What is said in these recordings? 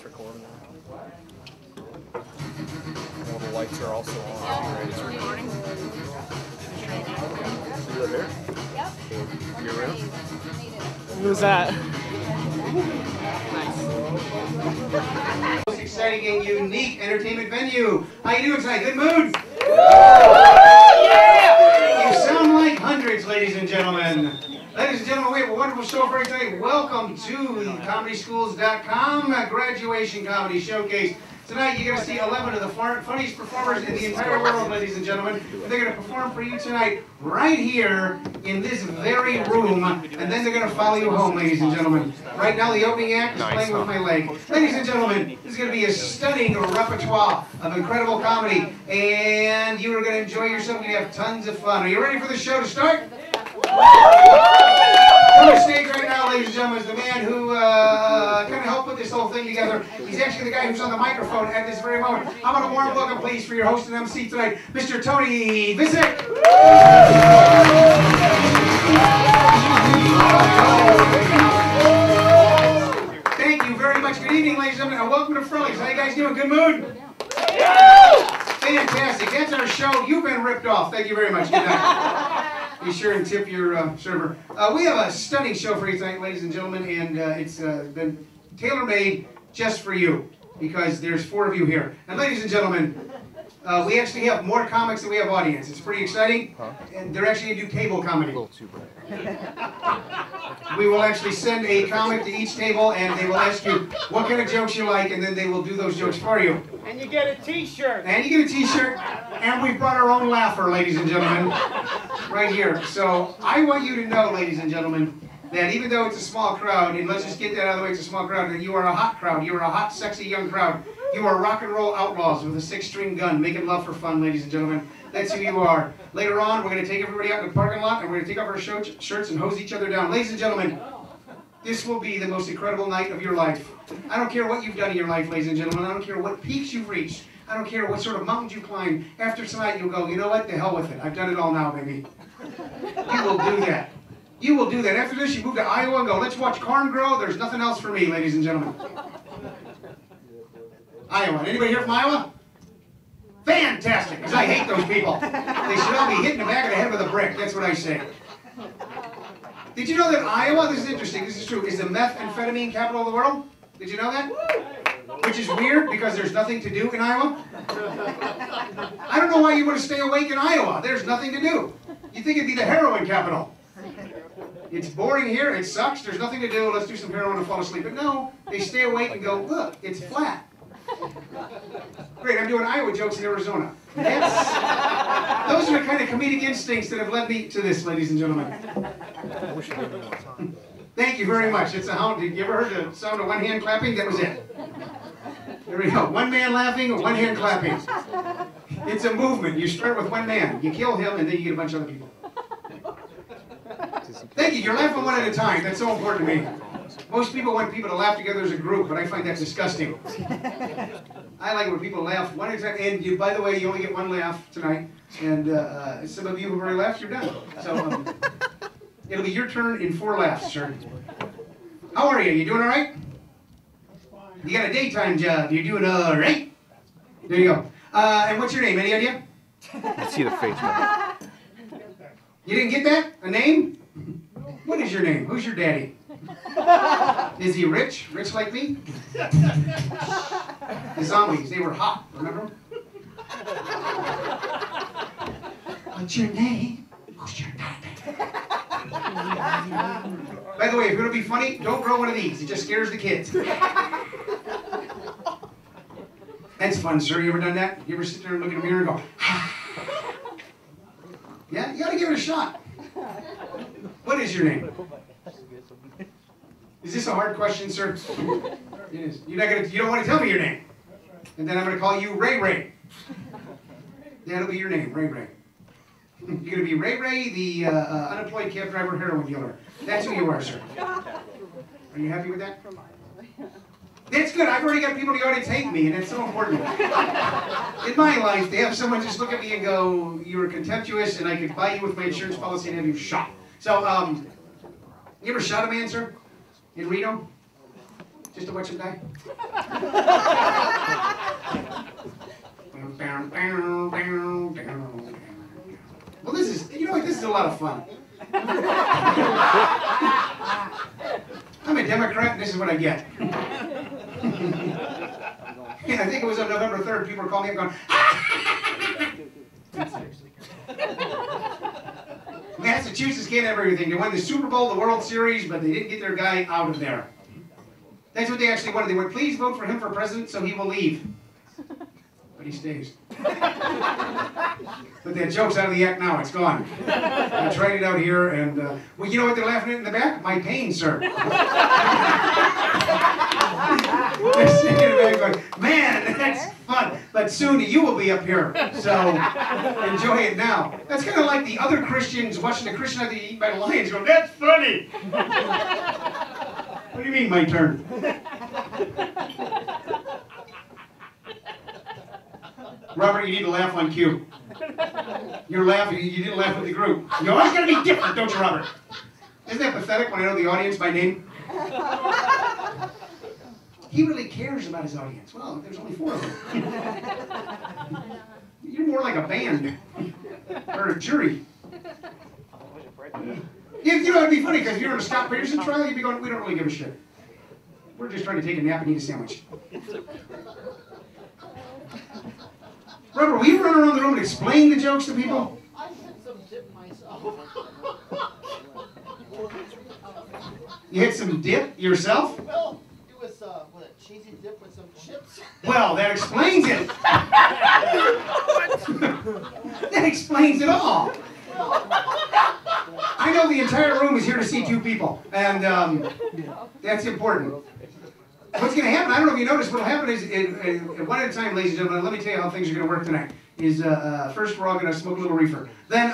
it's recording now. All the lights are also on. It's recording. You live here? Yep. Your room? Who's that? Most exciting and unique entertainment venue. How you doing tonight? Good mood? Yeah! You sound like hundreds, ladies and gentlemen. Ladies and gentlemen, we have a wonderful show for you tonight. Welcome to the ComedySchools.com Graduation Comedy Showcase. Tonight you're going to see 11 of the funniest performers in the entire world, ladies and gentlemen. They're going to perform for you tonight right here in this very room, and then they're going to follow you home, ladies and gentlemen. Right now the opening act is playing with my leg. Ladies and gentlemen, this is going to be a stunning repertoire of incredible comedy, and you are going to enjoy yourself. You're going to have tons of fun. Are you ready for the show to start? On the stage right now, ladies and gentlemen, is the man who kind of helped put this whole thing together. He's actually the guy who's on the microphone at this very moment. How about a warm welcome, please, for your host and MC tonight, Mr. Tony Visick. Thank you very much. Good evening, ladies and gentlemen, and welcome to Frolics. How you guys doing? Good mood? Fantastic. That's our show. You've been ripped off. Thank you very much. Good night. Be sure and tip your server. We have a stunning show for you tonight, ladies and gentlemen, and it's been tailor-made just for you because there's 4 of you here. And ladies and gentlemen, we actually have more comics than we have audience. It's pretty exciting, and they're actually going to do table comedy. We will actually send a comic to each table, and they will ask you what kind of jokes you like, and then they will do those jokes for you. And you get a t-shirt. And you get a t-shirt, and we've brought our own laugher, ladies and gentlemen, right here. So I want you to know, ladies and gentlemen, that even though it's a small crowd, and let's just get that out of the way, it's a small crowd, that you are a hot crowd. You are a hot, sexy, young crowd. You are rock and roll outlaws with a 6-string gun, making love for fun, ladies and gentlemen. That's who you are. Later on, we're going to take everybody out in the parking lot, and we're going to take off our shirts and hose each other down. Ladies and gentlemen, this will be the most incredible night of your life. I don't care what you've done in your life, ladies and gentlemen. I don't care what peaks you've reached. I don't care what sort of mountains you climb. After tonight, you'll go, you know what? The hell with it. I've done it all now, baby. You will do that. You will do that. After this, you move to Iowa and go, let's watch corn grow. There's nothing else for me, ladies and gentlemen. Iowa. Anybody here from Iowa? Fantastic, because I hate those people. They should all be hit in the back of the head with a brick. That's what I say. Did you know that Iowa, this is interesting, this is true, is the methamphetamine capital of the world? Did you know that? Which is weird because there's nothing to do in Iowa. I don't know why you want to stay awake in Iowa. There's nothing to do. You'd think it'd be the heroin capital. It's boring here, it sucks, there's nothing to do, let's do some heroin and fall asleep. But no, they stay awake and go, look, it's flat. Great, I'm doing Iowa jokes in Arizona. Those are the kind of comedic instincts that have led me to this, ladies and gentlemen. Thank you very much. It's a hound. Did you ever heard the sound of one hand clapping? That was it. There we go. One man laughing, one hand clapping. It's a movement. You start with one man. You kill him, and then you get a bunch of other people. Thank you. You're laughing one at a time. That's so important to me. Most people want people to laugh together as a group, but I find that disgusting. I like it when people laugh one at a time. And you, by the way, you only get one laugh tonight. And some of you who've already laughed, you're done. So it'll be your turn in 4 laughs, sir. How are you? You doing all right? You got a daytime job. You're doing all right? There you go. And what's your name? Any idea? I see the face, man. You didn't get that? A name? What is your name? Who's your daddy? Is he rich? Rich like me? The zombies, they were hot, remember? What's your name? Who's your daddy? By the way, if you're going to be funny, don't grow one of these. It just scares the kids. That's fun, sir. You ever done that? You ever sit there and look in the mirror and go, yeah? You got to give it a shot. What is your name? Is this a hard question, sir? It is. You don't want to tell me your name. And then I'm going to call you Ray Ray. That'll be your name, Ray Ray. You're going to be Ray Ray, the unemployed cab driver heroin dealer. That's who you are, sir. Are you happy with that? That's good. I've already got people in the audience hate me, and it's so important. In my life, to have someone just look at me and go, you were contemptuous, and I could buy you with my insurance policy and have you shot. So, you ever shot a man, sir? In Reno? Just to watch him die? Well, this is, you know what, this is a lot of fun. I'm a Democrat, and this is what I get. Yeah, I think it was on November 3rd, people were calling me up going, Massachusetts can't have everything. They won the Super Bowl, the World Series, but they didn't get their guy out of there. That's what they actually wanted. They went, please vote for him for president so he will leave. But he stays. But that joke's out of the act now. It's gone. I tried it out here, and, well, you know what they're laughing at in the back? My pain, sir. They're sitting in the back going, man, that's fun. But soon you will be up here, so enjoy it now. That's kind of like the other Christians watching the Christian out eaten by the lions going, that's funny. What do you mean, my turn? Robert, you need to laugh on cue. You're laughing, you didn't laugh with the group. You always gotta be different, don't you, Robert? Isn't that pathetic when I know the audience by name? He really cares about his audience. Well, there's only 4 of them. You're more like a band. Or a jury. You know, it'd be funny, because if you're in a Scott Peterson trial, you'd be going, we don't really give a shit. We're just trying to take a nap and eat a sandwich. Robert, will you run around the room and explain the jokes to people? I had some dip myself. You had some dip yourself? Well, it was with a cheesy dip with some chips. Well, that explains it. That explains it all. I know the entire room is here to see 2 people, and that's important. What's going to happen, I don't know if you noticed, what will happen is, one at a time, ladies and gentlemen, let me tell you how things are going to work tonight. Is first we're all going to smoke a little reefer. Then,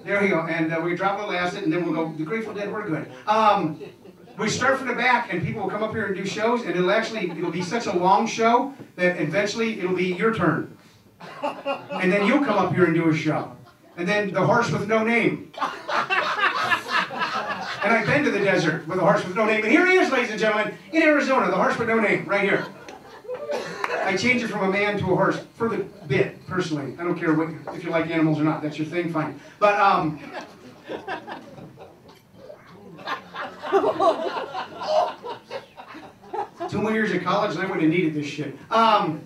there we go, and we drop a little acid, and then we'll go, the Grateful Dead, we're good. We start from the back, and people will come up here and do shows, and it'll be such a long show that eventually it'll be your turn. And then you'll come up here and do a show. And then the horse with no name. And I've been to the desert with a horse with no name. And here he is, ladies and gentlemen, in Arizona, the horse with no name, right here. I changed it from a man to a horse for the bit, personally. I don't care if you like animals or not. That's your thing, fine. But, 2 more years of college, and I wouldn't have needed this shit. I'm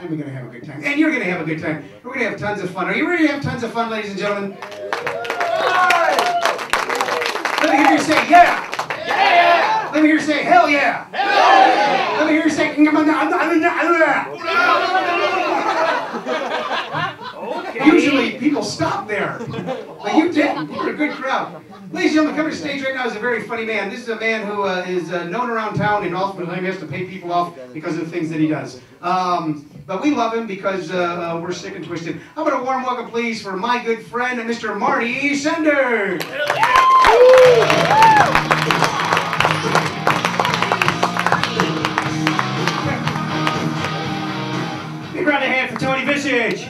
going to have a good time. And you're going to have a good time. We're going to have tons of fun. Are you ready to have tons of fun, ladies and gentlemen? Let me hear you say, yeah. Yeah. Let me hear you say, hell yeah. Hell yeah. Let me hear you say, okay. Usually people stop there. But you didn't. You're a good crowd. Ladies and gentlemen, coming to the stage right now is a very funny man. This is a man who is known around town and ultimately has to pay people off because of the things that he does. But we love him because we're sick and twisted. How about a warm welcome, please, for my good friend, Mr. Marty Sender. Big round of hand for Tony Visage.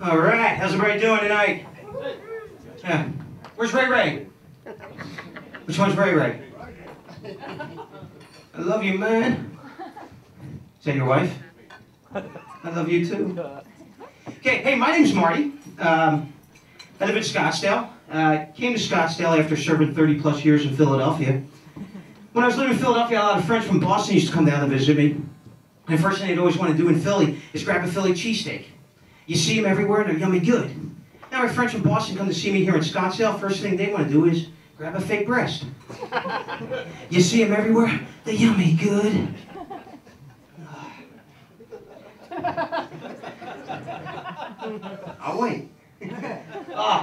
All right, how's everybody doing tonight? Yeah. Where's Ray Ray? Which one's Ray Ray? I love you, man. Is that your wife? I love you too. Okay, hey, my name's Marty. I live in Scottsdale. Came to Scottsdale after serving 30 plus years in Philadelphia. When I was living in Philadelphia, a lot of friends from Boston used to come down to visit me. And the first thing they'd always want to do in Philly is grab a Philly cheesesteak. You see them everywhere, and they're yummy good. Now my friends from Boston come to see me here in Scottsdale. First thing they want to do is grab a fake breast. You see them everywhere, they're yummy good. I'll wait.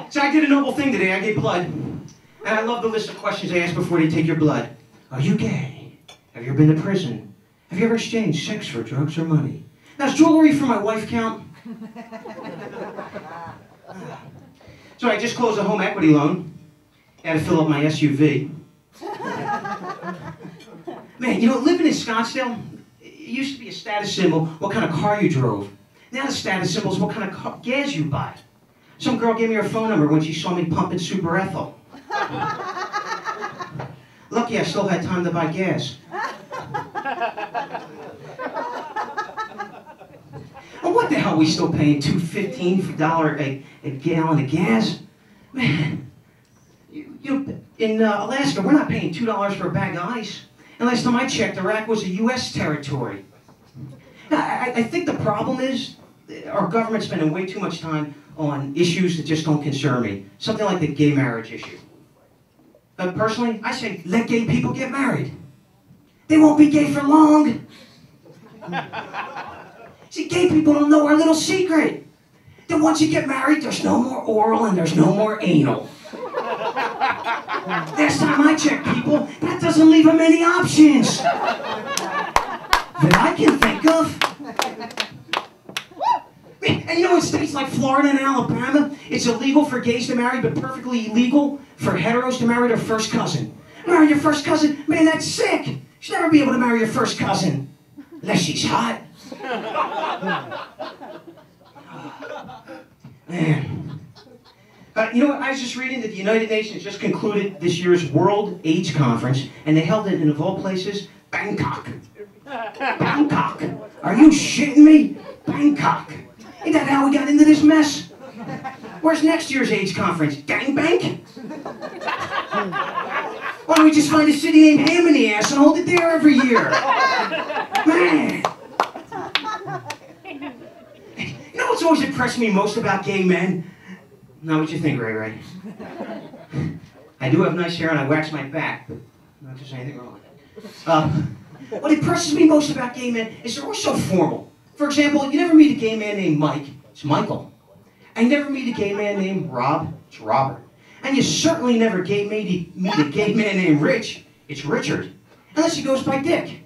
So I did a noble thing today. I gave blood. And I love the list of questions they ask before they take your blood. Are you gay? Have you ever been to prison? Have you ever exchanged sex for drugs or money? Now, does jewelry for my wife count? So I just closed a home equity loan. Had to fill up my SUV. Man, you know, living in Scottsdale, it used to be a status symbol what kind of car you drove. Now the status symbol is what kind of gas you buy. Some girl gave me her phone number when she saw me pumping Super Ethyl. Lucky I still had time to buy gas. And what the hell are we still paying $2.15 for a gallon of gas? Man, in Alaska, we're not paying $2 for a bag of ice. And last time I checked, Iraq was a U.S. territory. Now, I think the problem is our government's spending way too much time on issues that just don't concern me. Something like the gay marriage issue. Personally, I say, let gay people get married. They won't be gay for long. See, gay people don't know our little secret. That once you get married, there's no more oral and there's no more anal. Last time I checked, people, that doesn't leave them any options that I can think of. And you know, in states like Florida and Alabama, it's illegal for gays to marry, but perfectly illegal for heteros to marry their first cousin. Marry your first cousin? Man, that's sick. You should never be able to marry your first cousin. Unless she's hot. Man. You know what, I was just reading that the United Nations just concluded this year's World AIDS Conference, and they held it in, of all places, Bangkok. Bangkok. Are you shitting me? Bangkok. Ain't that how we got into this mess? Where's next year's AIDS conference? Gangbang? Why don't we just find a city named Ham in the ass and hold it there every year? Man. You know what's always impressed me most about gay men? Not what you think, Ray Ray. I do have nice hair and I wax my back, but not just anything wrong with it. What impresses me most about gay men is they're always so formal. For example, you never meet a gay man named Mike, it's Michael. And you never meet a gay man named Rob, it's Robert. And you certainly never meet a gay man named Rich, it's Richard. Unless he goes by Dick.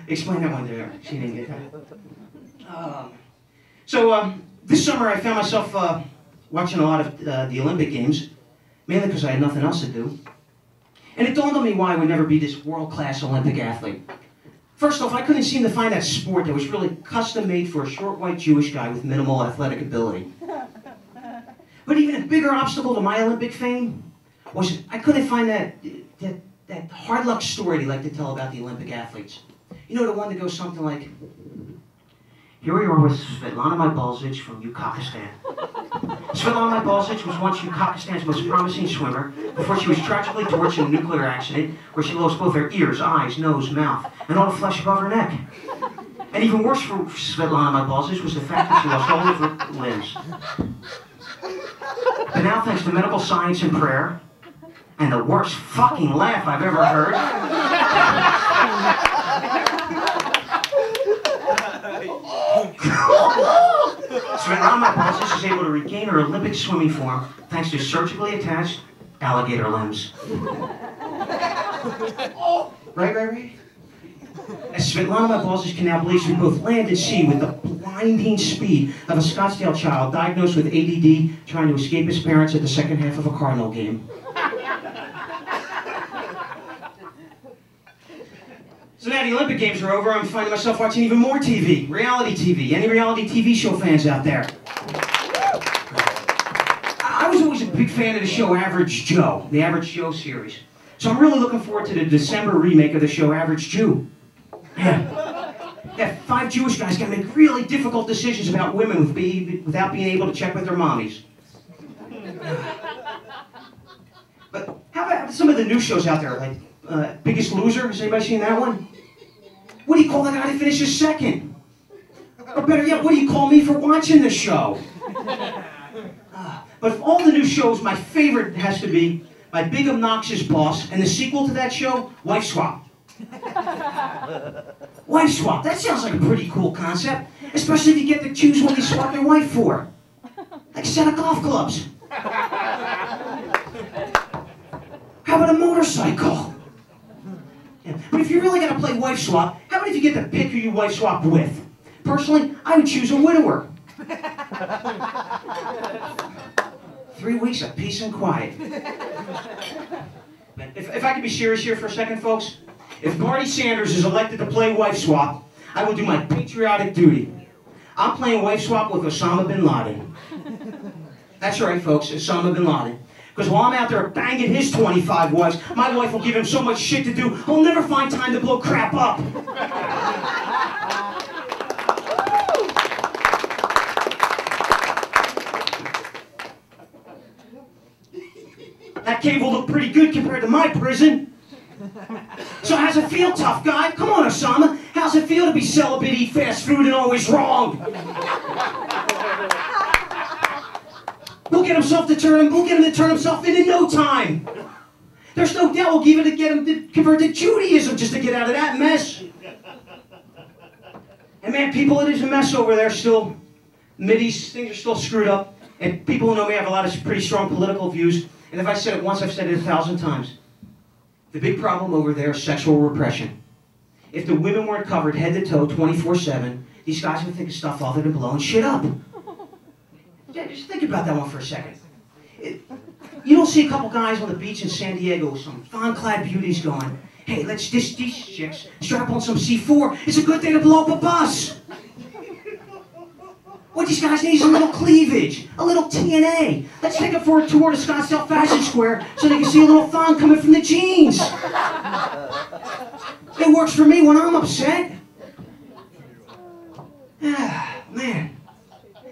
Explain that one to her, she didn't get that. This summer I found myself watching a lot of the Olympic Games, mainly because I had nothing else to do. And it dawned on me why I would never be this world-class Olympic athlete. First off, I couldn't seem to find that sport that was really custom-made for a short white Jewish guy with minimal athletic ability. But even a bigger obstacle to my Olympic fame was I couldn't find that hard luck story they like to tell about the Olympic athletes. You know, the one that goes something like, here we are with Svetlana Mybalzic from Uzbekistan. Svetlana Mybalzic was once Uzbekistan's most promising swimmer before she was tragically tortured in a nuclear accident where she lost both her ears, eyes, nose, mouth, and all the flesh above her neck. And even worse for Svetlana Mybalzic was the fact that she lost all of her limbs. But now, thanks to medical science and prayer, and the worst fucking laugh I've ever heard, Svetlana Mybalzic is able to regain her Olympic swimming form thanks to surgically attached alligator limbs. Right? As Svetlana Mybalzic can now blaze through both land and sea with the blinding speed of a Scottsdale child diagnosed with ADD trying to escape his parents at the second half of a Cardinal game. So now the Olympic Games are over, I'm finding myself watching even more TV, reality TV. Any reality TV show fans out there? I was always a big fan of the show Average Joe, the Average Joe series. So I'm really looking forward to the December remake of the show Average Jew. Yeah, 5 Jewish guys gotta make really difficult decisions about women without being able to check with their mommies. But how about some of the new shows out there, like Biggest Loser? Has anybody seen that one? What do you call the guy that finishes second? Or better yet, what do you call me for watching the show? But of all the new shows, my favorite has to be My Big Obnoxious Boss, and the sequel to that show, Wife Swap. Wife Swap, that sounds like a pretty cool concept, especially if you get to choose what you swap your wife for. Like a set of golf clubs. How about a motorcycle? Yeah. But if you really gotta play wife swap, how about if you get to pick who you wife swap with? Personally, I would choose a widower. 3 weeks of peace and quiet. If I could be serious here for a second, folks, if Bernie Sanders is elected to play wife swap, I will do my patriotic duty. I'm playing wife swap with Osama bin Laden. That's right, folks, Osama bin Laden. Because while I'm out there banging his 25 wives, my wife will give him so much shit to do, he'll never find time to blow crap up. That cave will look pretty good compared to my prison. So how's it feel, tough guy? Come on, Osama. How's it feel to be celibate, eat fast food, and always wrong? We'll get him to turn himself in no time. There's no doubt we'll get him to convert to Judaism just to get out of that mess. And man, people, it is a mess over there still. Mideast, things are still screwed up. And people who know me have a lot of pretty strong political views. And if I said it once, I've said it 1,000 times. The big problem over there is sexual repression. If the women weren't covered head to toe 24/7, these guys would think of stuff other than blowing shit up. Yeah, just think about that one for a second. You don't see a couple guys on the beach in San Diego with some fawn-clad beauties going, hey, let's dish these chicks, strap on some C4. It's a good day to blow up a bus. What these guys need is a little cleavage, a little TNA. Let's take them for a tour to Scottsdale Fashion Square so they can see a little thong coming from the jeans. It works for me when I'm upset. Ah, man.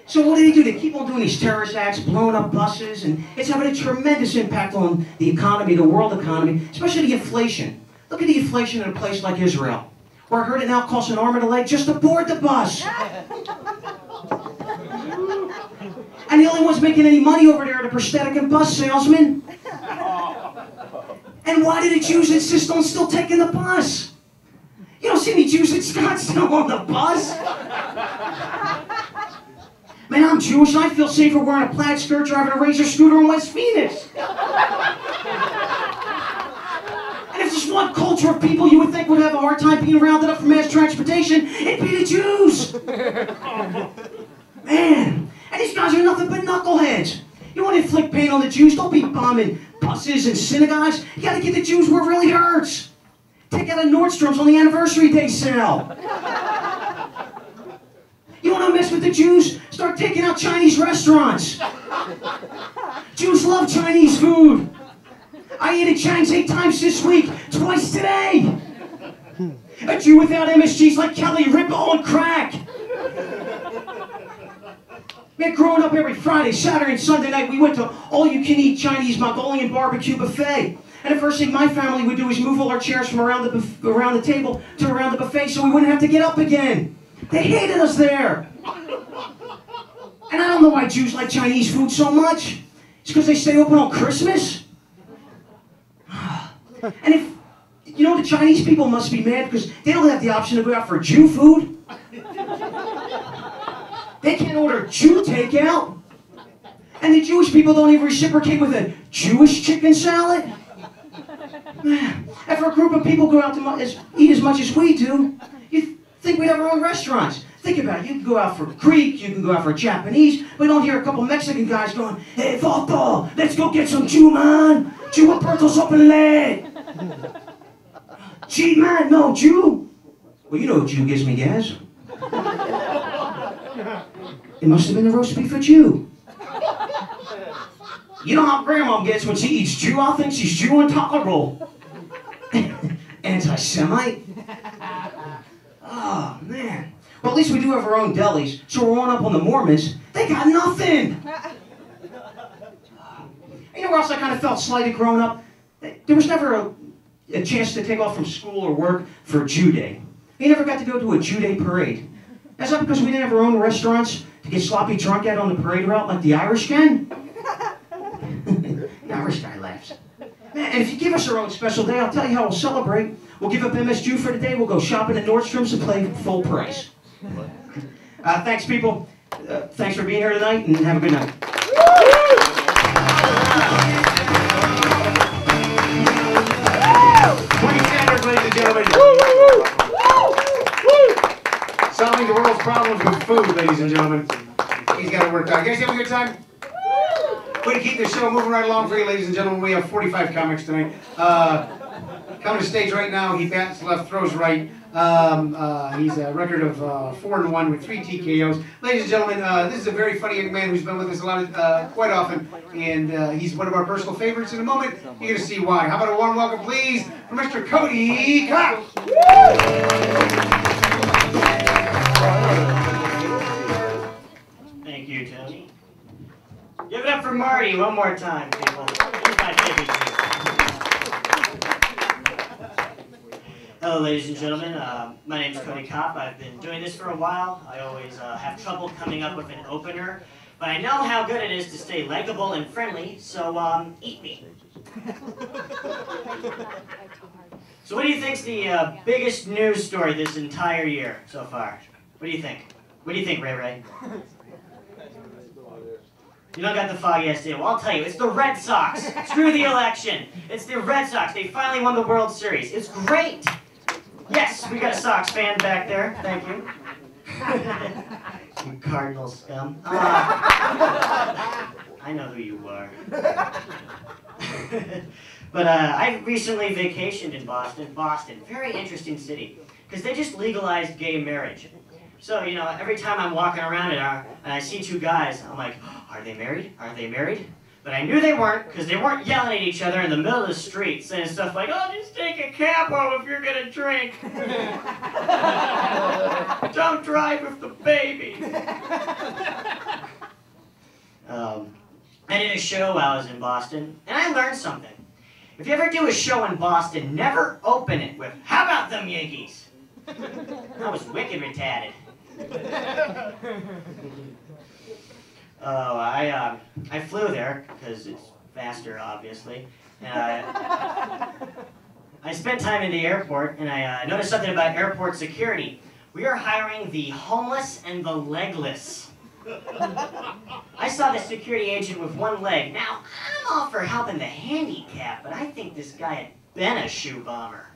So what do? They keep on doing these terrorist acts, blowing up buses, and it's having a tremendous impact on the economy, the world economy, especially the inflation. Look at the inflation in a place like Israel, where I heard it now costs an arm and a leg just to board the bus. And the only ones making any money over there are the prosthetic and bus salesmen. And why do the Jews insist on still taking the bus? You don't see any Jews in Scottsdale on the bus. Man, I'm Jewish and I feel safer wearing a plaid skirt driving a Razor scooter in West Phoenix. And if there's one culture of people you would think would have a hard time being rounded up for mass transportation, it'd be the Jews. Man. And these guys are nothing but knuckleheads. You want to inflict pain on the Jews? Don't be bombing buses and synagogues. You got to get the Jews where it really hurts. Take out a Nordstrom's on the anniversary day sale. You want to mess with the Jews? Start taking out Chinese restaurants. Jews love Chinese food. I ate at Chang's 8 times this week, twice today. A Jew without MSG's like Kelly Ripa on crack. Man, growing up every Friday, Saturday, and Sunday night, we went to all-you-can-eat Chinese Mongolian barbecue buffet. And the first thing my family would do is move all our chairs from around the table to around the buffet so we wouldn't have to get up again. They hated us there. And I don't know why Jews like Chinese food so much. It's because they stay open on Christmas. And if, you know, the Chinese people must be mad because they don't have the option to go out for Jew food. They can't order Jew takeout. And the Jewish people don't even reciprocate with a Jewish chicken salad. Man, and for a group of people who go out to eat as much as we do, you think we'd have our own restaurants. Think about it. You can go out for Greek, you can go out for Japanese. We don't hear a couple Mexican guys going, hey, Vato, let's go get some Jew, man. Jew and Bertos open leg. Gee, man, no, Jew. Well, you know Jew gives me gas. It must have been the roast beef of Jew. You know how Grandma gets when she eats Jew? I think she's Jew intolerable. Anti-Semite. Oh, man. Well, at least we do have our own delis, so we're one up on the Mormons. They got nothing. You know where else I kind of felt slighted growing up? There was never a chance to take off from school or work for Jew Day. You never got to go to a Jew Day parade. That's not because we didn't have our own restaurants to get sloppy drunk at on the parade route like the Irish can. The Irish guy laughs. Man, and if you give us our own special day, I'll tell you how we'll celebrate. We'll give up MS Jew for the day. We'll go shopping at Nordstrom's and play full price. Thanks, people. Thanks for being here tonight, and have a good night. Ladies and gentlemen. Solving the world's problems with food, ladies and gentlemen. He's got to work out. You guys have a good time? Way to keep the show moving right along for you, ladies and gentlemen. We have 45 comics tonight. Coming to stage right now, he bats left, throws right. He's a record of 4-1 with 3 TKOs. Ladies and gentlemen, this is a very funny young man who's been with us quite often, and he's one of our personal favorites. In a moment, you're going to see why. How about a warm welcome, please, for Mr. Cody Kopp. Thank you, Tony. Give it up for Marty one more time, people. He's my favorite dude. Hello, ladies and gentlemen. My name's Cody Kopp. I've been doing this for a while. I always have trouble coming up with an opener, but I know how good it is to stay likable and friendly, so eat me. So what do you think's the biggest news story this entire year so far? What do you think? What do you think, Ray Ray? You don't got the foggiest idea. Well, I'll tell you, it's the Red Sox. Screw the election. It's the Red Sox. They finally won the World Series. It's great. Yes, we got a Sox fan back there. Thank you. You Cardinal scum. I know who you are. But I recently vacationed in Boston. Boston, very interesting city, because they just legalized gay marriage. So, you know, every time I'm walking around and I see 2 guys, I'm like, are they married? Are they married? But I knew they weren't, because they weren't yelling at each other in the middle of the street, saying stuff like, oh, just take a capo if you're going to drink. Don't drive with the baby. I did a show while I was in Boston, and I learned something. If you ever do a show in Boston, never open it with, how about them Yankees? I was wicked retarded. Oh, I flew there, because it's faster, obviously. And I spent time in the airport, and I noticed something about airport security. We are hiring the homeless and the legless. I saw the security agent with 1 leg. Now, I'm all for helping the handicapped, but I think this guy had been a shoe bomber.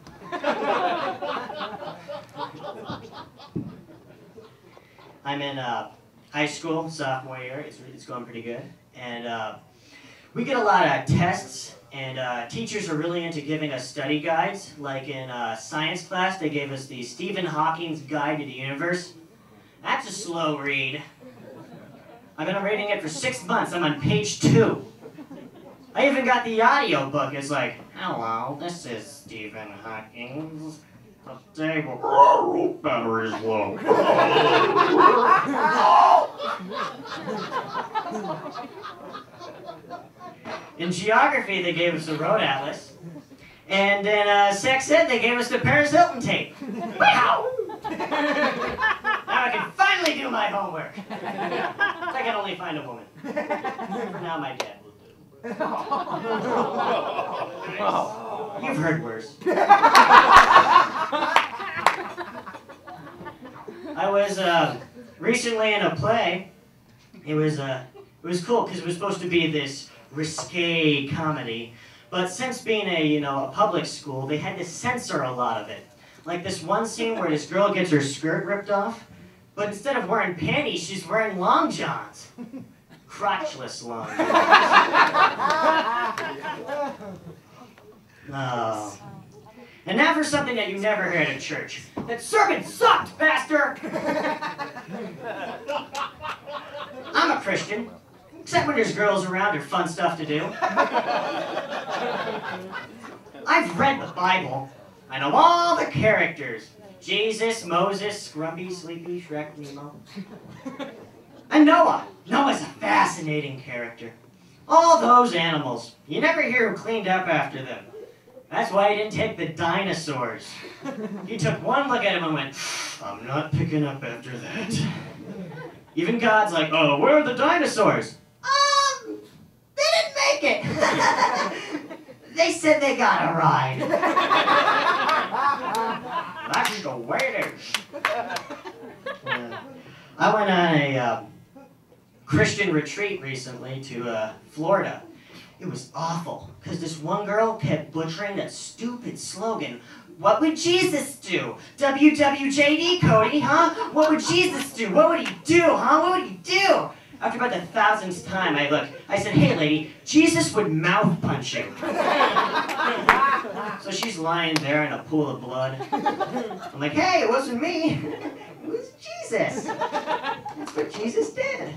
I'm in high school, sophomore year. It's going pretty good. And we get a lot of tests, and teachers are really into giving us study guides. Like in science class, they gave us the Stephen Hawking's Guide to the Universe. That's a slow read. I've been reading it for 6 months. I'm on page 2. I even got the audio book. It's like, hello, this is Stephen Hawking. Today, battery is low. In geography, they gave us a road atlas. And in sex ed, they gave us the Paris Hilton tape. Wow! Now I can finally do my homework. I can only find a woman. For now, my dad will do. You've heard worse. I was recently in a play. It was cool because it was supposed to be this risque comedy, but since being a public school, they had to censor a lot of it. Like this one scene where this girl gets her skirt ripped off, but instead of wearing panties, she's wearing long johns. Crotchless long johns. Oh. And now for something that you never heard at church. That sermon sucked, pastor! I'm a Christian. Except when there's girls around, there's fun stuff to do. I've read the Bible. I know all the characters. Jesus, Moses, Scrumpy, Sleepy, Shrek, Nemo. And Noah. Noah's a fascinating character. All those animals. You never hear who cleaned up after them. That's why he didn't take the dinosaurs. He took one look at him and went, I'm not picking up after that. Even God's like, oh, where are the dinosaurs? They didn't make it. They said they got a ride. That's the waiters. I went on a Christian retreat recently to Florida. It was awful, because this one girl kept butchering that stupid slogan, what would Jesus do? WWJD, Cody, huh? What would Jesus do? What would he do, huh? What would he do? After about the 1000th time, I said, hey lady, Jesus would mouth punch you. So she's lying there in a pool of blood. I'm like, hey, it wasn't me. It was Jesus. That's what Jesus did.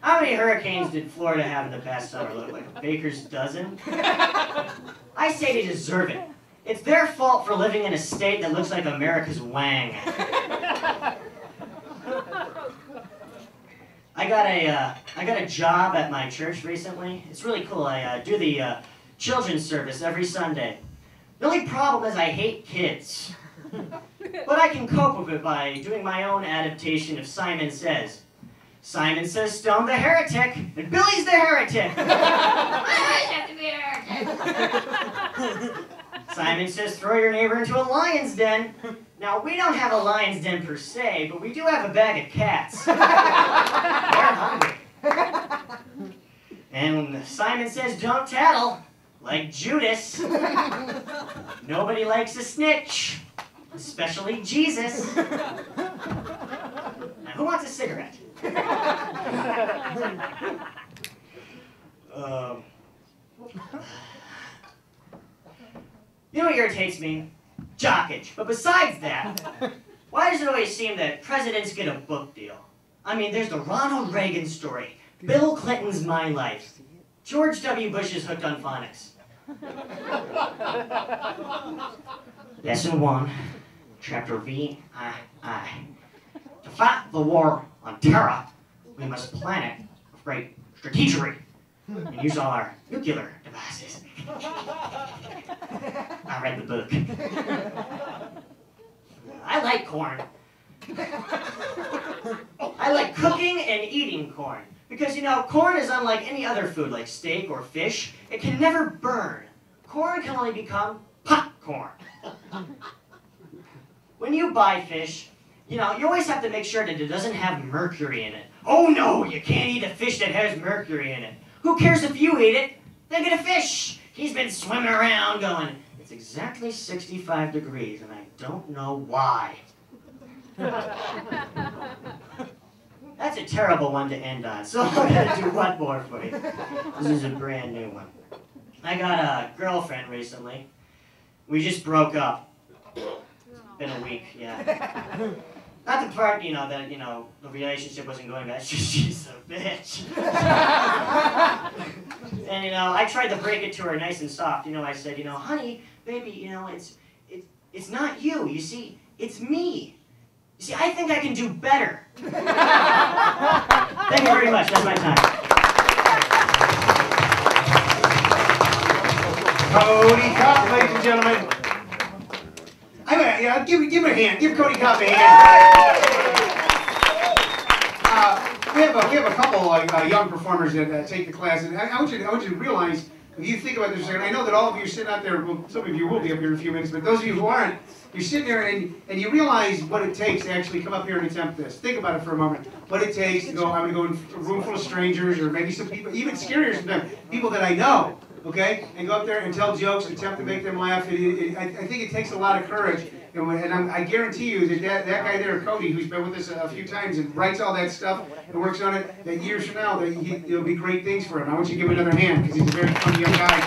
How many hurricanes did Florida have in the past summer? Look like a baker's dozen? I say they deserve it. It's their fault for living in a state that looks like America's Wang. I got a job at my church recently. It's really cool. I do the children's service every Sunday. The only problem is I hate kids. But I can cope with it by doing my own adaptation of Simon Says. Simon says, stone the heretic, and Billy's the heretic. I have to be a heretic. Simon says, throw your neighbor into a lion's den. Now, we don't have a lion's den per se, but we do have a bag of cats. They're hungry. And Simon says, don't tattle, like Judas. Nobody likes a snitch, especially Jesus. Now, who wants a cigarette? You know what irritates me? Jockage. But besides that, why does it always seem that presidents get a book deal? I mean, there's the Ronald Reagan story, Bill Clinton's My Life, George W. Bush's Hooked on Phonics. Lesson 1, Chapter VII. To fight the war on terror, we must plan it with great strategery and use all our nuclear devices. I read the book. I like corn. I like cooking and eating corn. Because, you know, corn is unlike any other food like steak or fish. It can never burn. Corn can only become popcorn. When you buy fish, you know, you always have to make sure that it doesn't have mercury in it. Oh no, you can't eat a fish that has mercury in it. Who cares if you eat it? Look at a fish. He's been swimming around going, it's exactly 65 degrees and I don't know why. That's a terrible one to end on, so I'm gonna do one more for you. This is a brand new one. I got a girlfriend recently. We just broke up. Been a week, yeah. Not the part, you know, that, you know, the relationship wasn't going bad. She's a bitch. And, you know, I tried to break it to her nice and soft. You know, I said, you know, honey, baby, you know, it's not you. You see, it's me. You see, I think I can do better. Thank you very much. That's my time. Cody Kopp, ladies and gentlemen. Give him a hand. Give Cody Kopp a hand. We have a couple young performers that take the class, and I want you to realize, if you think about this, and I know that all of you are sitting out there, well, some of you will be up here in a few minutes, but those of you who aren't, you're sitting there and you realize what it takes to actually come up here and attempt this. Think about it for a moment. What it takes to go, I'm going to go in a room full of strangers, or maybe some people, even scarier sometimes, people that I know, okay, and go up there and tell jokes, attempt to make them laugh. I think it takes a lot of courage. And I guarantee you that guy there, Cody, who's been with us a few times and writes all that stuff and works on it, that years from now, it'll be great things for him. I want you to give him another hand, because he's a very funny young guy.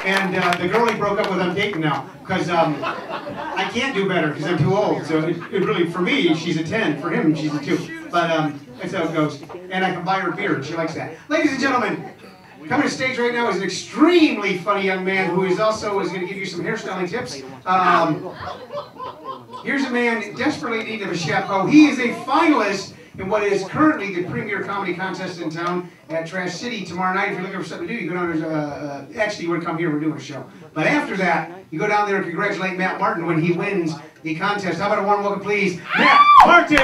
And the girl he broke up with, I'm dating now, because I can't do better, because I'm too old. So it really, for me, she's a 10. For him, she's a 2. But that's how it goes. And I can buy her beer, and she likes that. Ladies and gentlemen, coming to the stage right now is an extremely funny young man who is going to give you some hairstyling tips. Here's a man desperately in need of a chef. Oh, he is a finalist in what is currently the premier comedy contest in town at Trash City. Tomorrow night, if you're looking for something to do, you go down there. Actually, you want to come here, we're doing a show. But after that, you go down there and congratulate Matt Martin when he wins the contest. How about a warm welcome, please, Matt Martin!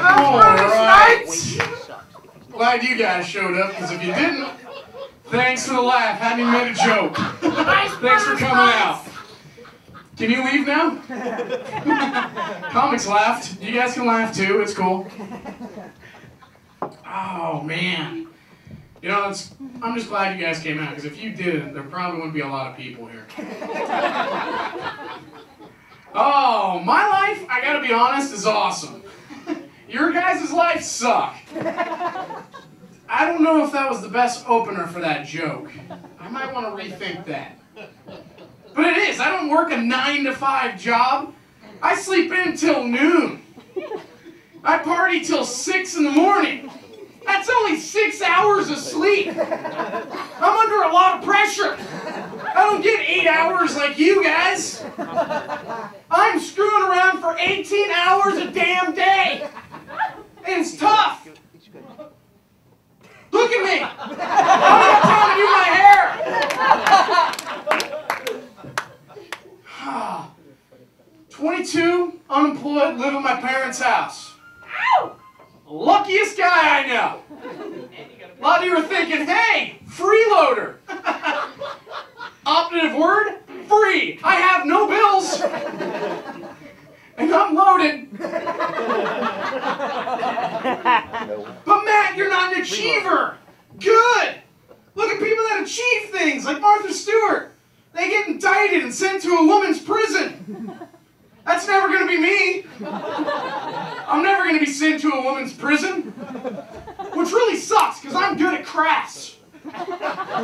Alright. Glad you guys showed up, because if you didn't, thanks for the laugh. Hadn't even made a joke. Thanks for coming out. Can you leave now? Comics laughed. You guys can laugh too. It's cool. Oh, man. You know, I'm just glad you guys came out, because if you didn't, there probably wouldn't be a lot of people here. Oh, my life, I gotta be honest, is awesome. Your guys' lives suck. I don't know if that was the best opener for that joke. I might want to rethink that. But it is. I don't work a 9-to-5 job. I sleep in till noon. I party till 6 in the morning. That's only 6 hours of sleep. I'm under a lot of pressure. I don't get 8 hours like you guys. I'm screwing around for 18 hours a damn day. And it's tough. Look at me. I'm not trying to do my hair. 22, unemployed, live at my parents' house. Luckiest guy I know. A lot of you are thinking, hey, freeloader. Operative word, free. I have no bills. And I'm loaded. But Matt, you're not an achiever. Good. Look at people that achieve things, like Martha Stewart. They get indicted and sent to a woman's prison. That's never going to be me. I'm never going to be sent to a woman's prison. Which really sucks, because I'm good at crafts.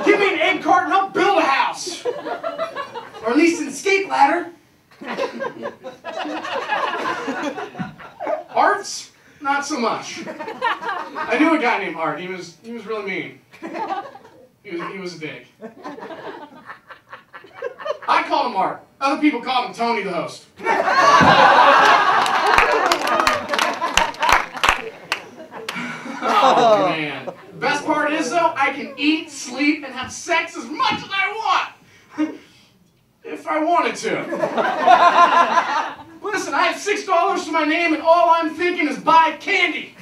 Give me an egg cart and I'll build a house. Or at least an escape ladder. Arts? Not so much. I knew a guy named Art. He was really mean. He was a dick. I called him Art. Other people called him Tony the host. Oh, man. The best part is, though, I can eat, sleep, and have sex as much as I want. If I wanted to. Listen, I have $6 to my name, and all I'm thinking is buy candy.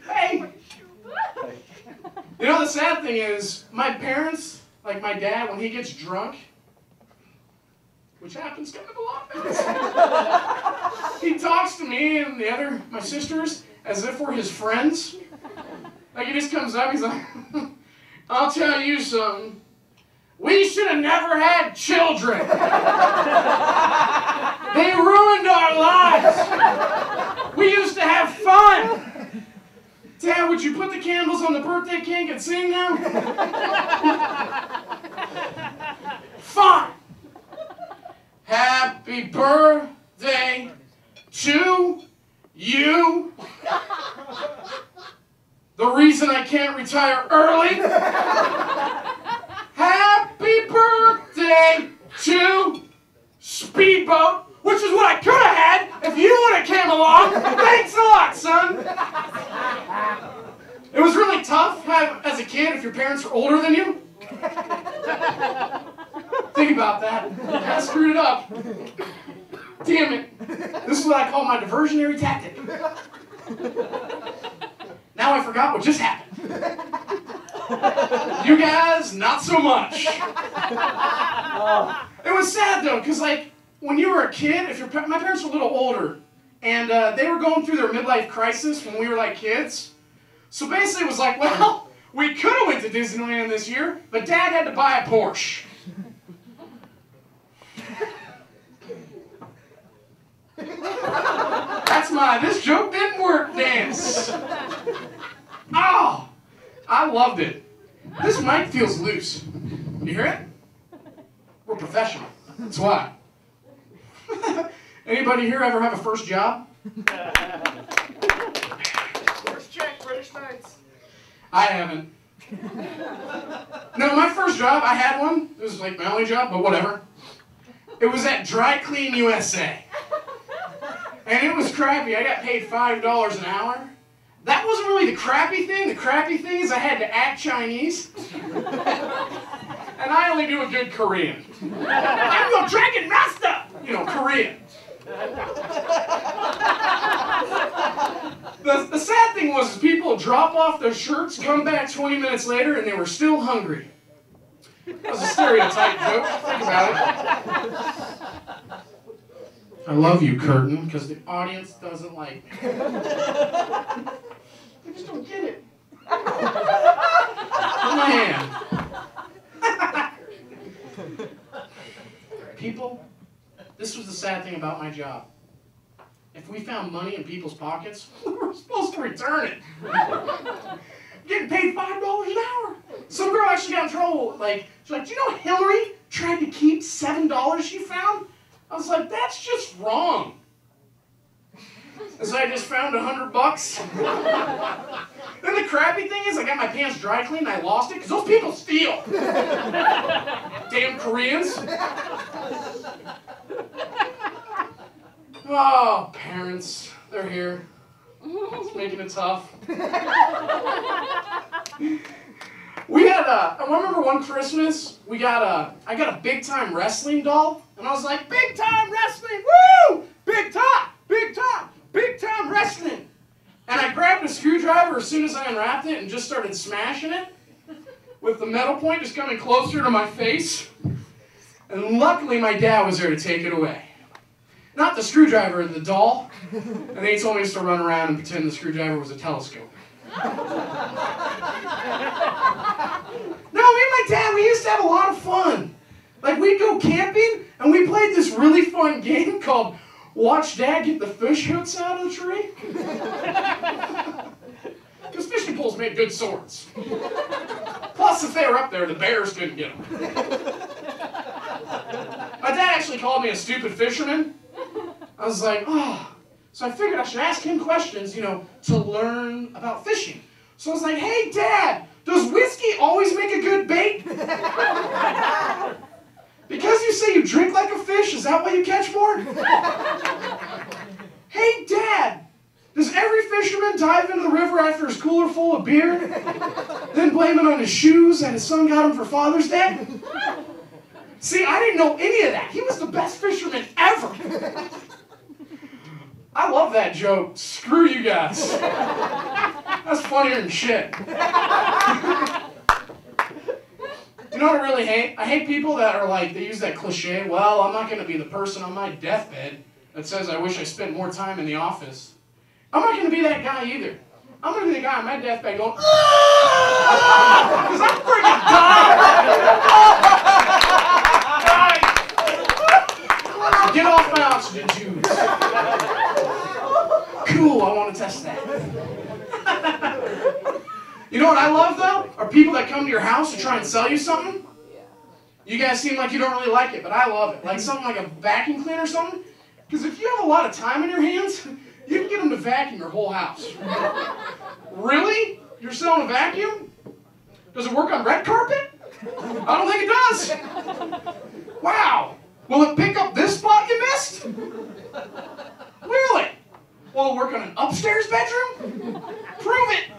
Hey. You know, the sad thing is, my parents, like my dad, when he gets drunk, which happens kind of a lot, he talks to me and my sisters, as if we're his friends. Like, he just comes up, he's like, I'll tell you something. We should have never had children. They ruined our lives. We used to have fun. Dad, would you put the candles on the birthday cake and sing now? Fine. Happy birthday to you. The reason I can't retire early. Happy birthday to Speedboat, which is what I could have had if you would have came along. Thanks a lot, son. It was really tough as a kid if your parents were older than you. Think about that. I screwed it up. Damn it. This is what I call my diversionary tactic. Now I forgot what just happened. You guys, not so much. It was sad though, because like when you were a kid, my parents were a little older, and they were going through their midlife crisis when we were like kids. So basically it was like, well, we could have went to Disneyland this year, but Dad had to buy a Porsche. That's my this joke didn't work dance. Oh, I loved it. This mic feels loose. You hear it? We're professional. That's why. Anybody here ever have a first job? First check, British Knights. I haven't. No, my first job, I had one. It was like my only job, but whatever. It was at Dry Clean USA. And it was crappy. I got paid $5 an hour. That wasn't really the crappy thing. The crappy thing is I had to act Chinese. And I only do a good Korean. I'm your dragon master! You know, Korean. The sad thing was people would drop off their shirts, come back 20 minutes later, and they were still hungry. That was a stereotype joke. Think about it. I love you, Curtin, because the audience doesn't like me. I just don't get it. Put my hand. People, this was the sad thing about my job. If we found money in people's pockets, we were supposed to return it. Getting paid $5 an hour. Some girl actually got in trouble. Like, she's like, do you know Hillary tried to keep $7 she found? I was like, that's just wrong. And so I just found $100. Then the crappy thing is, I got my pants dry cleaned and I lost it because those people steal. Damn Koreans. Oh, parents, they're here. It's making it tough. We had I remember one Christmas, I got a big time wrestling doll, and I was like, big time wrestling, woo! Big time wrestling. And I grabbed a screwdriver as soon as I unwrapped it and just started smashing it with the metal point just coming closer to my face. And luckily my dad was there to take it away. Not the screwdriver, the doll. And then he told me just to run around and pretend the screwdriver was a telescope. No, me and my dad, we used to have a lot of fun. Like, we'd go camping, and we played this really fun game called Watch Dad Get the Fish Hooks Out of the Tree. Because fishing poles made good swords. Plus, if they were up there, the bears couldn't get them. My dad actually called me a stupid fisherman. I was like, oh. So I figured I should ask him questions, to learn about fishing. So I was like, hey, Dad, does whiskey always make a good bait? Because you say you drink like a fish, is that why you catch more? Hey, Dad, does every fisherman dive into the river after his cooler full of beer, then blame it on his shoes and his son got him for Father's Day? See, I didn't know any of that. He was the best fisherman ever. I love that joke. Screw you guys. That's funnier than shit. You know what I really hate? I hate people that are like, they use that cliche, well, I'm not going to be the person on my deathbed that says I wish I spent more time in the office. I'm not going to be that guy either. I'm going to be the guy on my deathbed going, because I'm freaking dying. Get off my oxygen tubes. Cool, I want to test that. You know what I love, though? Are people that come to your house to try and sell you something. You guys seem like you don't really like it, but I love it. Like something like a vacuum cleaner or something. Because if you have a lot of time in your hands, you can get them to vacuum your whole house. Really? You're selling a vacuum? Does it work on red carpet? I don't think it does. Wow. Will it pick up this spot you missed? Really? Will it work on an upstairs bedroom? Prove it.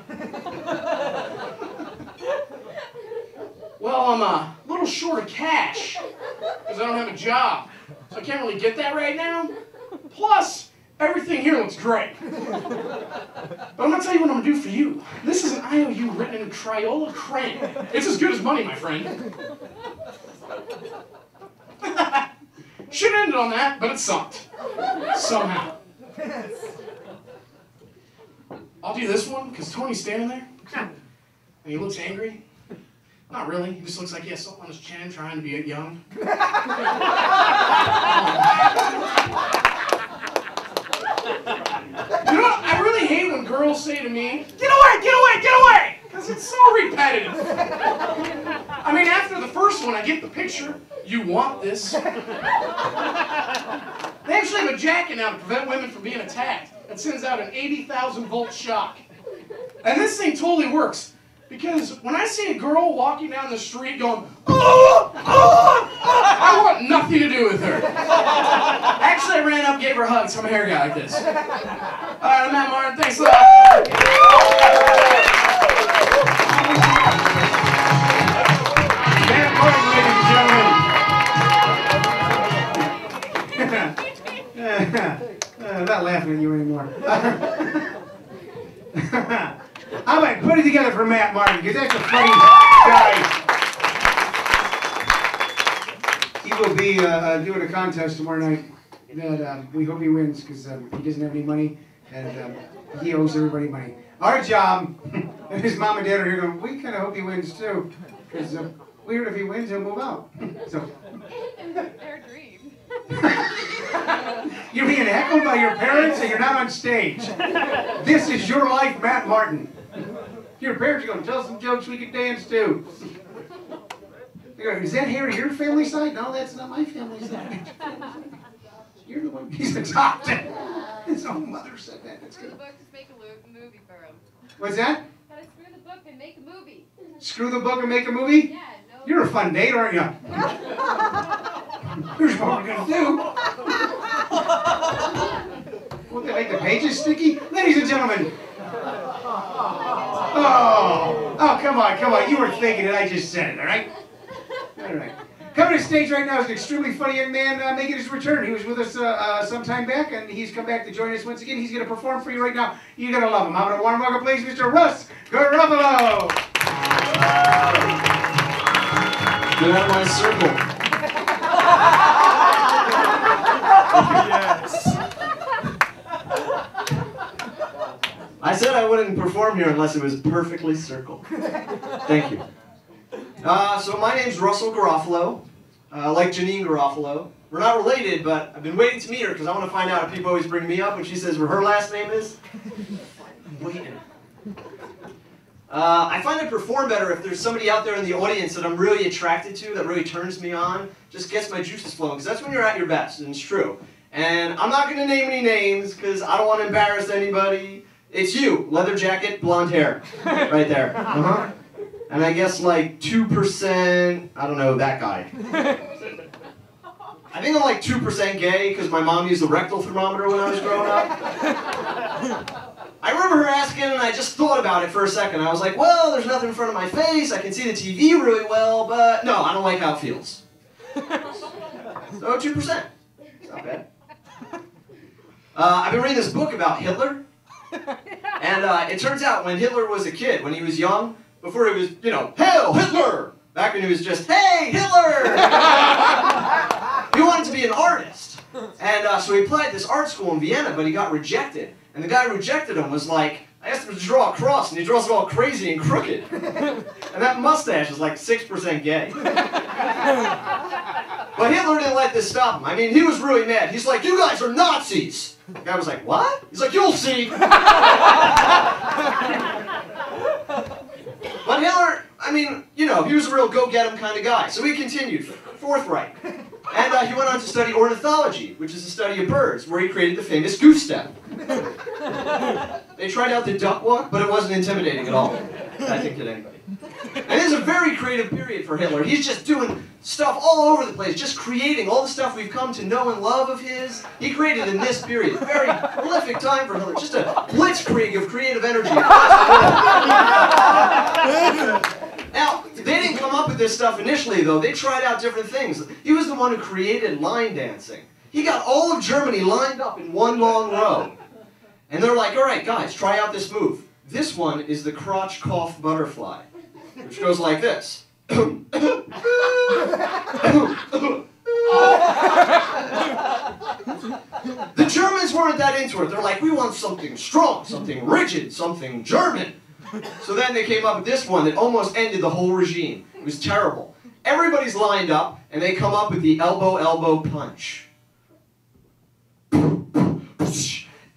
Well, I'm a little short of cash because I don't have a job. So I can't really get that right now. Plus, everything here looks great. But I'm going to tell you what I'm going to do for you. This is an IOU written in Crayola crayon. It's as good as money, my friend. Should have ended on that, but it sucked. Somehow. I'll do this one, because Tony's standing there, and he looks angry. Not really, he just looks like he has something on his chin, trying to be young. You know, I really hate when girls say to me, get away, get away, get away! Because it's so repetitive. I mean, after the first one, I get the picture. You want this. They actually have a jacket now to prevent women from being attacked. That sends out an 80,000 volt shock. And this thing totally works. Because when I see a girl walking down the street going, oh, oh, oh, I want nothing to do with her. Actually, I ran up, gave her a hug, so I'm a hair guy like this. All right, I'm Matt Martin. Thanks a lot. Matt Martin, ladies and gentlemen. I'm not laughing at you anymore. How about put it together for Matt Martin, because that's a funny guy. He will be doing a contest tomorrow night that we hope he wins, because he doesn't have any money, and he owes everybody money. Our job, and his mom and dad are here going, we kind of hope he wins too, because Weird if he wins, he'll move out. So Their dream. you're being heckled by your parents and you're not on stage. This is your life, Matt Martin. Your parents are going to tell some jokes we can dance to. They go, is that Harry your family side? No, that's not my family side. You're the one he's adopted. His own mother said that. That's Screw the good. book, just make a movie for him. What's that? Gotta screw the book and make a movie. Screw the book and make a movie? Yeah, no. You're a fun date, aren't you? Here's what we're going to do. Won't they make the pages sticky? Ladies and gentlemen. Oh, come on. You were thinking it. I just said it, all right? All right. Coming to the stage right now is an extremely funny young man making his return. He was with us some time back, and he's come back to join us once again. He's going to perform for you right now. You're going to love him. I'm going to warm welcome, please, Mr. Russ Garofalo. Get out of my circle. Yes. I said I wouldn't perform here unless it was perfectly circled. Thank you. So my name's Russell Garofalo, like Janine Garofalo. We're not related, but I've been waiting to meet her because I want to find out if people always bring me up when she says what her last name is. I'm waiting. I find I perform better if there's somebody out there in the audience that I'm really attracted to, that really turns me on, just gets my juices flowing, because that's when you're at your best, and it's true. And I'm not going to name any names because I don't want to embarrass anybody. It's you, leather jacket, blonde hair, right there. Uh-huh. And I guess like 2%, I don't know, that guy. I think I'm like 2% gay because my mom used the rectal thermometer when I was growing up. I remember her asking, and I just thought about it for a second. I was like, well, there's nothing in front of my face. I can see the TV really well, but no, I don't like how it feels. So 2%. It's not bad. I've been reading this book about Hitler. And it turns out when Hitler was a kid, when he was young, before he was, you know, Hail Hitler! Back when he was just, hey, Hitler! He wanted to be an artist. And so he applied at this art school in Vienna, but he got rejected. And the guy who rejected him was like, I asked him to draw a cross, and he draws it all crazy and crooked. And that mustache is like 6% gay. But Hitler didn't let this stop him. I mean, he was really mad. He's like, you guys are Nazis! The guy was like, what? He's like, you'll see! But Hitler, I mean, you know, he was a real go-get-em kind of guy. So he continued, forthright. And he went on to study ornithology, which is the study of birds, where he created the famous goose step. They tried out the duck walk, but it wasn't intimidating at all, I think, to anybody. And this is a very creative period for Hitler. He's just doing stuff all over the place, just creating all the stuff we've come to know and love of his. He created in this period. A very prolific time for Hitler. Just a blitzkrieg of creative energy across the world. Now, they didn't come up with this stuff initially, though. They tried out different things. He was the one who created line dancing. He got all of Germany lined up in one long row. And they're like, all right, guys, try out this move. This one is the crotch cough butterfly, which goes like this. The Germans weren't that into it. They're like, we want something strong, something rigid, something German. So then they came up with this one that almost ended the whole regime. It was terrible. Everybody's lined up, and they come up with the elbow punch.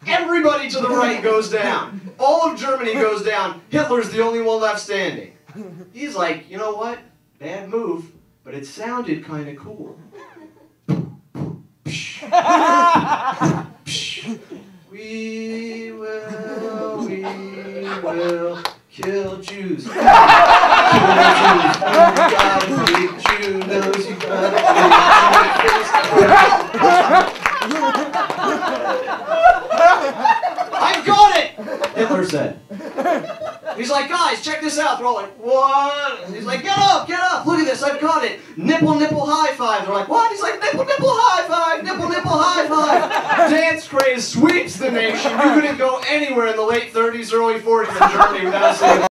Everybody to the right goes down. All of Germany goes down. Hitler's the only one left standing. He's like, you know what? Bad move, but it sounded kind of cool. We will kill Jews. Kill Jews. You gotta be Jew knows you gotta be I've got it! Hitler said. He's like, guys, check this out. They're all like, what? And he's like, get up, look at this, I've got it. Nipple, high five. They're like, what? He's like, nipple, high five, nipple, high five. Dance craze sweeps the nation. You couldn't go anywhere in the late 30s, early 40s in Germany without seeing